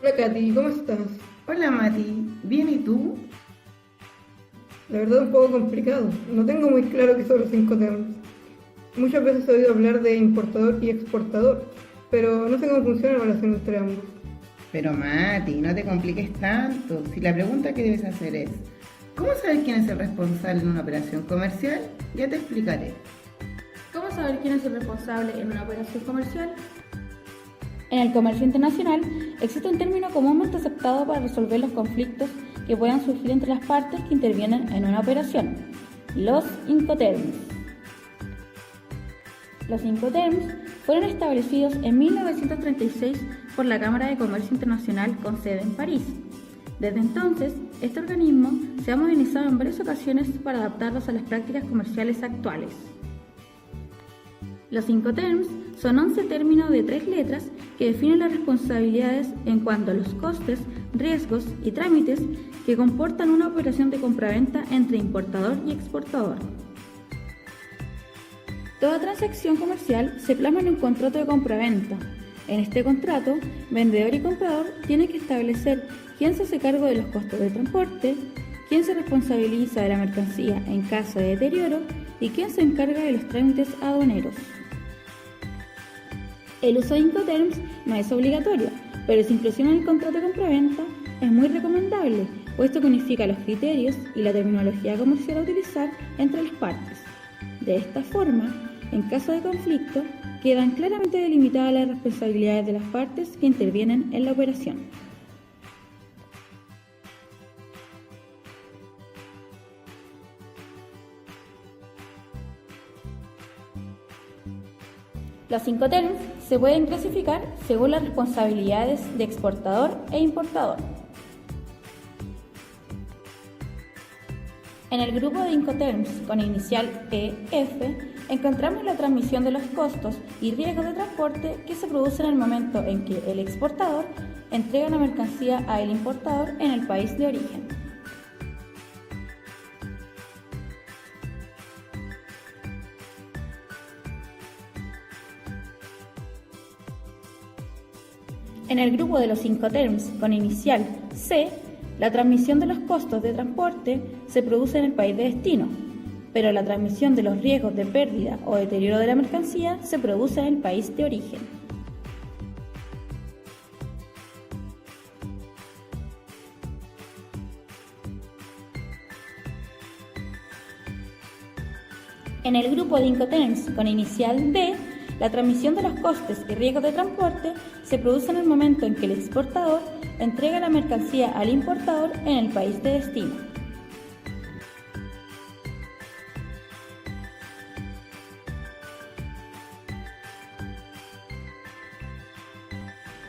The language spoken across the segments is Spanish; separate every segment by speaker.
Speaker 1: Hola Katy, ¿cómo estás?
Speaker 2: Hola Mati, ¿bien y tú?
Speaker 1: La verdad un poco complicado. No tengo muy claro qué son los Incoterms. Muchas veces he oído hablar de importador y exportador, pero no sé cómo funciona la relación entre ambos.
Speaker 2: Pero Mati, no te compliques tanto. Si la pregunta que debes hacer es, ¿cómo saber quién es el responsable en una operación comercial? Ya te explicaré.
Speaker 3: ¿Cómo saber quién es el responsable en una operación comercial? En el comercio internacional existe un término comúnmente aceptado para resolver los conflictos que puedan surgir entre las partes que intervienen en una operación: los Incoterms. Los Incoterms fueron establecidos en 1936 por la Cámara de Comercio Internacional con sede en París. Desde entonces, este organismo se ha modernizado en varias ocasiones para adaptarlos a las prácticas comerciales actuales. Los Incoterms son 11 términos de 3 letras que definen las responsabilidades en cuanto a los costes, riesgos y trámites que comportan una operación de compraventa entre importador y exportador. Toda transacción comercial se plasma en un contrato de compraventa. En este contrato, vendedor y comprador tienen que establecer quién se hace cargo de los costos de transporte, quién se responsabiliza de la mercancía en caso de deterioro y quién se encarga de los trámites aduaneros. El uso de Incoterms no es obligatorio, pero su inclusión en el contrato de compraventa es muy recomendable, puesto que unifica los criterios y la terminología comercial a utilizar entre las partes. De esta forma, en caso de conflicto, quedan claramente delimitadas las responsabilidades de las partes que intervienen en la operación. Los Incoterms se pueden clasificar según las responsabilidades de exportador e importador. En el grupo de Incoterms con inicial EF encontramos la transmisión de los costos y riesgos de transporte que se producen en el momento en que el exportador entrega la mercancía al importador en el país de origen. En el grupo de los Incoterms con inicial C, la transmisión de los costos de transporte se produce en el país de destino, pero la transmisión de los riesgos de pérdida o deterioro de la mercancía se produce en el país de origen. En el grupo de Incoterms con inicial D, la transmisión de los costes y riesgos de transporte se produce en el momento en que el exportador entrega la mercancía al importador en el país de destino.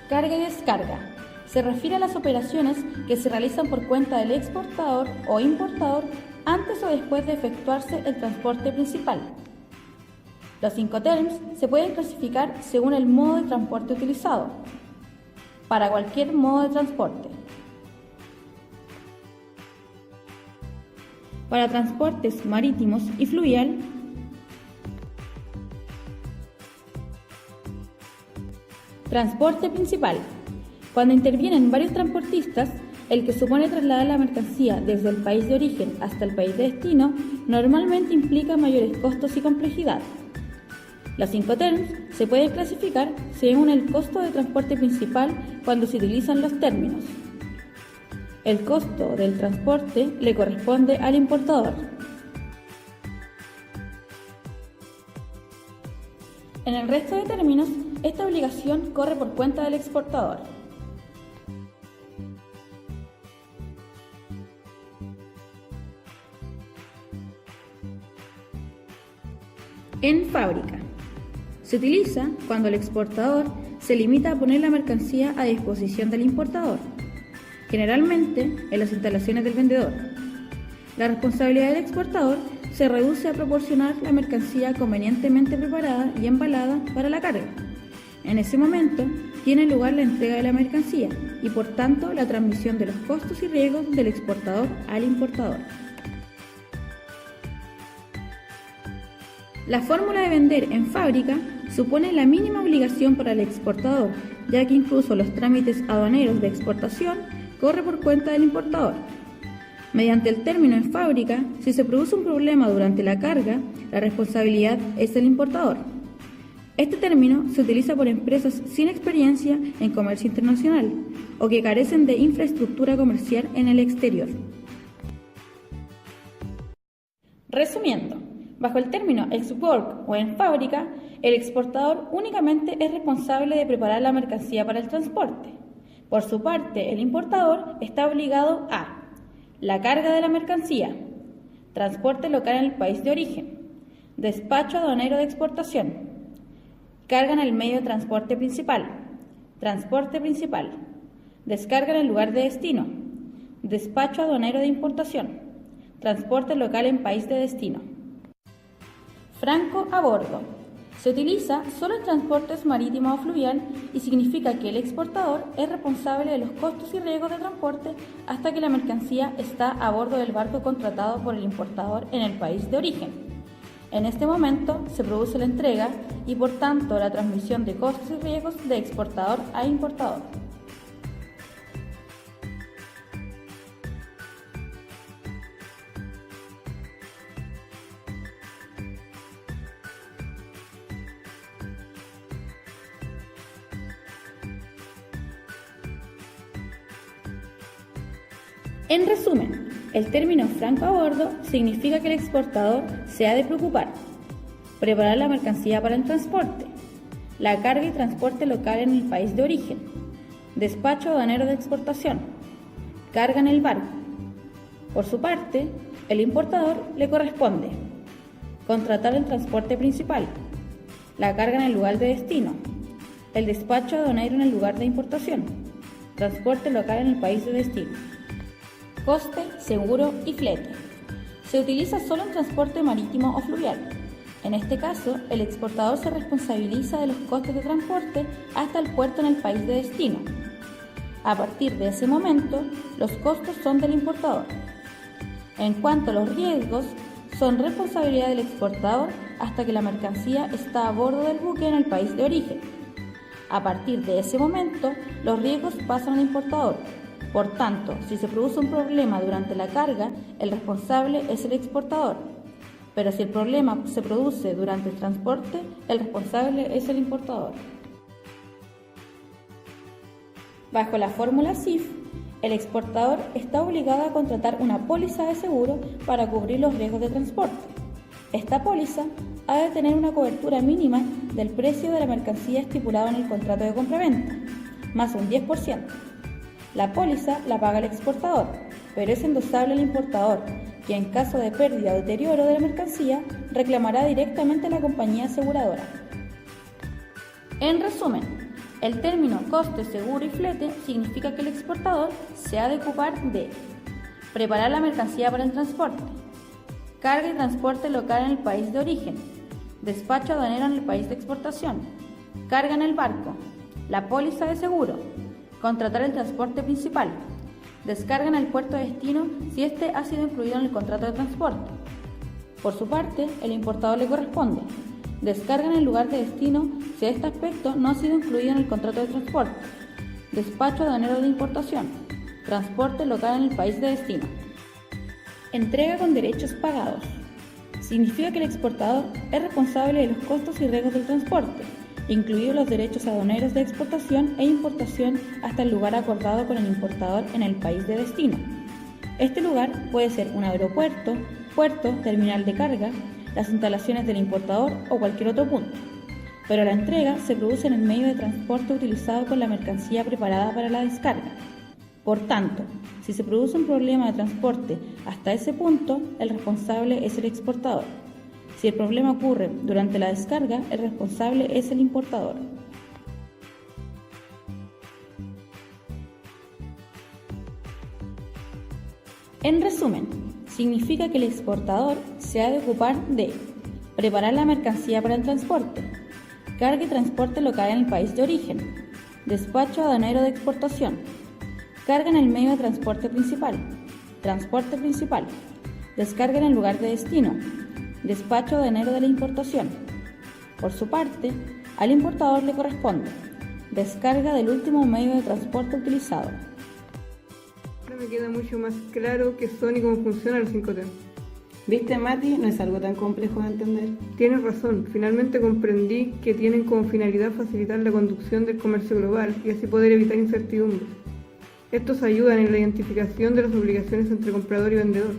Speaker 3: Carga y descarga. Se refiere a las operaciones que se realizan por cuenta del exportador o importador antes o después de efectuarse el transporte principal. Los Incoterms se pueden clasificar según el modo de transporte utilizado, para cualquier modo de transporte. Para transportes marítimos y fluvial, transporte principal. Cuando intervienen varios transportistas, el que supone trasladar la mercancía desde el país de origen hasta el país de destino normalmente implica mayores costos y complejidad. Los Incoterms se pueden clasificar según el costo de transporte principal cuando se utilizan los términos. El costo del transporte le corresponde al importador. En el resto de términos, esta obligación corre por cuenta del exportador. En fábrica. Se utiliza cuando el exportador se limita a poner la mercancía a disposición del importador, generalmente en las instalaciones del vendedor. La responsabilidad del exportador se reduce a proporcionar la mercancía convenientemente preparada y embalada para la carga. En ese momento tiene lugar la entrega de la mercancía y por tanto la transmisión de los costos y riesgos del exportador al importador. La fórmula de vender en fábrica supone la mínima obligación para el exportador ya que incluso los trámites aduaneros de exportación corre por cuenta del importador. Mediante el término en fábrica, si se produce un problema durante la carga, la responsabilidad es del importador. Este término se utiliza por empresas sin experiencia en comercio internacional o que carecen de infraestructura comercial en el exterior. Resumiendo, bajo el término ex-work o en fábrica, el exportador únicamente es responsable de preparar la mercancía para el transporte. Por su parte, el importador está obligado a la carga de la mercancía, transporte local en el país de origen, despacho aduanero de exportación, carga en el medio de transporte principal, transporte principal, descarga en el lugar de destino, despacho aduanero de importación, transporte local en país de destino. Franco a bordo. Se utiliza solo en transportes marítimo o fluvial y significa que el exportador es responsable de los costos y riesgos de transporte hasta que la mercancía está a bordo del barco contratado por el importador en el país de origen. En este momento se produce la entrega y por tanto la transmisión de costos y riesgos de exportador a importador. En resumen, el término franco a bordo significa que el exportador se ha de preocupar, preparar la mercancía para el transporte, la carga y transporte local en el país de origen, despacho aduanero de exportación, carga en el barco. Por su parte, el importador le corresponde contratar el transporte principal, la carga en el lugar de destino, el despacho aduanero en el lugar de importación, transporte local en el país de destino. Coste, seguro y flete. Se utiliza solo en transporte marítimo o fluvial. En este caso, el exportador se responsabiliza de los costes de transporte hasta el puerto en el país de destino. A partir de ese momento, los costos son del importador. En cuanto a los riesgos, son responsabilidad del exportador hasta que la mercancía está a bordo del buque en el país de origen. A partir de ese momento, los riesgos pasan al importador. Por tanto, si se produce un problema durante la carga, el responsable es el exportador. Pero si el problema se produce durante el transporte, el responsable es el importador. Bajo la fórmula CIF, el exportador está obligado a contratar una póliza de seguro para cubrir los riesgos de transporte. Esta póliza ha de tener una cobertura mínima del precio de la mercancía estipulado en el contrato de compraventa, más un 10%. La póliza la paga el exportador, pero es endosable al importador, que en caso de pérdida o deterioro de la mercancía reclamará directamente a la compañía aseguradora. En resumen, el término coste, seguro y flete significa que el exportador se ha de ocupar de preparar la mercancía para el transporte, carga y transporte local en el país de origen, despacho aduanero en el país de exportación, carga en el barco, la póliza de seguro, contratar el transporte principal, descarga en el puerto de destino si éste ha sido incluido en el contrato de transporte. Por su parte, el importador le corresponde descarga en el lugar de destino si este aspecto no ha sido incluido en el contrato de transporte, despacho aduanero de importación, transporte local en el país de destino. Entrega con derechos pagados. Significa que el exportador es responsable de los costos y riesgos del transporte, incluidos los derechos aduaneros de exportación e importación hasta el lugar acordado con el importador en el país de destino. Este lugar puede ser un aeropuerto, puerto, terminal de carga, las instalaciones del importador o cualquier otro punto. Pero la entrega se produce en el medio de transporte utilizado con la mercancía preparada para la descarga. Por tanto, si se produce un problema de transporte hasta ese punto, el responsable es el exportador. Si el problema ocurre durante la descarga, el responsable es el importador. En resumen, significa que el exportador se ha de ocupar de preparar la mercancía para el transporte, carga y transporte local en el país de origen, despacho aduanero de exportación, carga en el medio de transporte principal, transporte principal, descarga en el lugar de destino, despacho aduanero de la importación. Por su parte, al importador le corresponde descarga del último medio de transporte utilizado.
Speaker 1: Ahora me queda mucho más claro qué son y cómo funcionan los 5T.
Speaker 2: ¿Viste, Mati? No es algo tan complejo de entender.
Speaker 1: Tienes razón, finalmente comprendí que tienen como finalidad facilitar la conducción del comercio global y así poder evitar incertidumbres. Estos ayudan en la identificación de las obligaciones entre comprador y vendedor,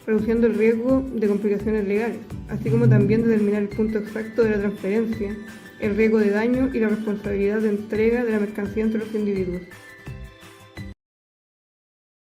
Speaker 1: reduciendo el riesgo de complicaciones legales, así como también determinar el punto exacto de la transferencia, el riesgo de daño y la responsabilidad de entrega de la mercancía entre los individuos.